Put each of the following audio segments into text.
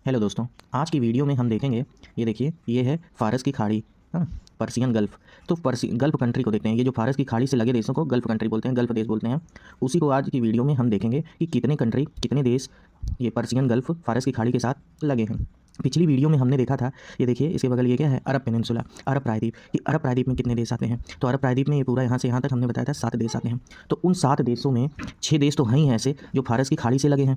Hello दोस्तों, आज की वीडियो में हम देखेंगे। ये देखिए, ये है फ़ारस की खाड़ी, हाँ, पर्शियन गल्फ़। तो गल्फ़ कंट्री को देखते हैं। ये जो फ़ारस की खाड़ी से लगे देशों को गल्फ़ कंट्री बोलते हैं, गल्फ़ देश बोलते हैं। उसी को आज की वीडियो में हम देखेंगे कि कितने कंट्री, कितने देश ये पर्शियन गल्फ़, फ़ारस की खाड़ी के साथ लगे हैं। पिछली वीडियो में हमने देखा था, ये देखिए इसके बगल ये क्या है, अरब पेनिनसुला, अरब प्रायद्वीप। कि अरब प्रायद्वीप में कितने देश आते हैं, तो अरब प्रायद्वीप में ये पूरा यहाँ से यहाँ तक हमने बताया था 7 देश आते हैं। तो उन 7 देशों में 6 देश तो हैं ही ऐसे जो फ़ारस की खाड़ी से लगे हैं,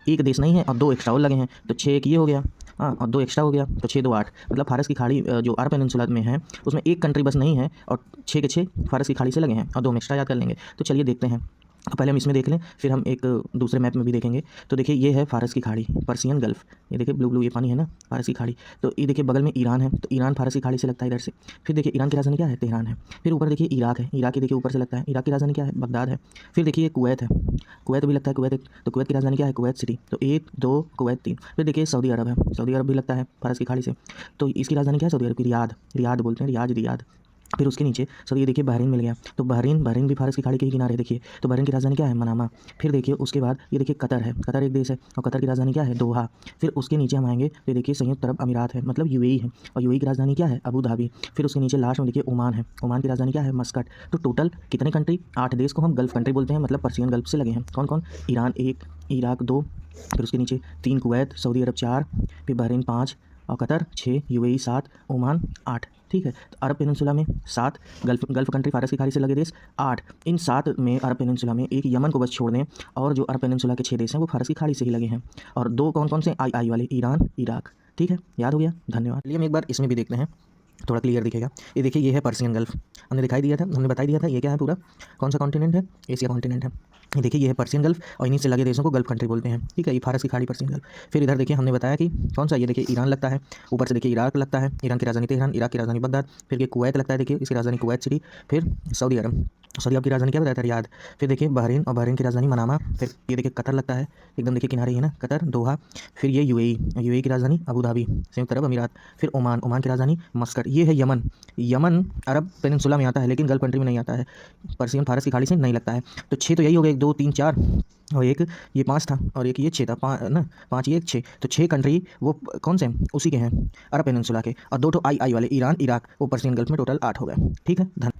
एक देश नहीं है और 2 एक्स्ट्रा और लगे हैं। तो 6 एक ये हो गया, हाँ, और 2 एक्स्ट्रा हो गया, तो 6 2 8। मतलब फ़ारस की खाड़ी जो अरब पेनिनसुला में है उसमें एक कंट्री बस नहीं है और 6 के 6 फ़ारस की खाड़ी से लगे हैं और 2 हम एक्स्ट्रा याद कर लेंगे। तो चलिए देखते हैं। तो पहले हम इसमें देख लें, फिर हम एक दूसरे मैप में भी देखेंगे। तो देखिए ये है फ़ारस की खाड़ी, पर्शियन गल्फ़। ये देखिए ब्लू ब्लू ये पानी है ना, फ़ारस की खाड़ी। तो ये देखिए बगल में ईरान है, तो ईरान फ़ारस की खाड़ी से लगता है इधर से। फिर देखिए ईरान की राजधानी क्या है, तेहरान है। फिर ऊपर देखिए इराक है, इराक की देखिए ऊपर से लगता है। इराक की राजधानी क्या है, बगदाद है। फिर देखिए ये कुवैत है, कुवैत भी लगता है, कुवैत। तो कुवैत की राजधानी क्या है, कुवैत सिटी। तो 1 2 कुवैत 3। फिर देखिए सऊदी अरब है, सऊदी अरब भी लगता है फ़ारस की खाड़ी से। तो इसकी राजधानी क्या है, सऊदी अरब की, रियाद, रियाद बोलते हैं, रियाज, रियाद। फिर उसके नीचे सर ये देखिए बहरीन मिल गया। तो बहरीन भी फ़ारस की खाड़ी के ही किनारे है, देखिए। तो बहरीन की राजधानी क्या है, मनामा। फिर देखिए उसके बाद ये देखिए कतर है, कतर एक देश है और कतर की राजधानी क्या है, दोहा। फिर उसके नीचे हम आएंगे तो देखिए संयुक्त अरब अमीरात है, मतलब यूएई है, और यूएई की राजधानी क्या है, अबू धाबी। फिर उसके नीचे लास्ट में देखिए ओमान है, ओमान की राजधानी क्या है, मस्कट। तो टोटल कितने कंट्री, 8 देश को हम गल्फ़ कंट्री बोलते हैं, मतलब पर्शियन गल्फ़ से लगे हैं। कौन कौन, ईरान 1, इराक 2, फिर उसके नीचे 3 कुवैत, सऊदी अरब 4, फिर बहरीन 5 और कतर 6, यूएई 7, ओमान 8। ठीक है। तो अरब पेनिनसुला में 7 गल्फ़ कंट्री, फ़ारस की खाड़ी से लगे देश 8। इन 7 में अरब पेनिनसुला में एक यमन को बस छोड़ दें, और जो अरब पेनिनसुला के 6 देश हैं वो फ़ारस की खाड़ी से ही लगे हैं। और 2 कौन-कौन से, आई वाले, ईरान, इराक। ठीक है, याद हो गया, धन्यवाद। चलिए हम एक बार इसमें भी देखते हैं, थोड़ा क्लियर दिखेगा। ये देखिए ये है पर्शियन गल्फ़, हमने दिखाई दिया था, हमने बता दिया था ये क्या है, पूरा कौन सा कॉन्टिनेंट है, एशिया कॉन्टिनेंट है। ये देखिए ये है पर्शियन गल्फ़ और इन्हीं से लगे देशों को गल्फ़ कंट्री बोलते हैं। ठीक है, ये फ़ारस की खाड़ी, पर्शियन गल्फ़। फिर इधर देखिए हमने बताया कि कौन सा, ये देखिए ईरान लगता है, ऊपर से देखिए इराक लगता है, ईरान की राजधानी तेहरान, इराक की राजधानी बगदाद। फिर ये कुवैत लगता है, देखिए इसकी राजधानी कुवैत सिटी। फिर सऊदी अरब, सऊदी अरब की राजधानी क्या बताया था, रियाद। फिर देखिए बहरीन, और बहरीन की राजधानी मनामा। फिर ये देखिए कतर लगता है, एकदम देखिए किनारे ही है ना, कतर, दोहा। फिर ये यूएई, यूएई की राजधानी अबू धाबी, संयुक्त अरब अमीरात। फिर ओमान, ओमान की राजधानी मस्कट। ये है यमन, यमन अरब पेनिनसुला में आता है लेकिन गल्फ़ कंट्री में नहीं आता है, पर्शियन फ़ारस की खाड़ी से नहीं लगता है। तो 6 तो यही हो गए, 1 2 3 4 और एक ये 5 था और एक ये 6 था, ना 5 ये 6। तो 6 कंट्री वो कौन से हैं, उसी के हैं, अरब पेनिनसुला के। और 2 तो आई वाले, ईरान, इराक, वो पर्शियन गल्फ़ में, टोटल 8 हो गए। ठीक है, धन्यवाद।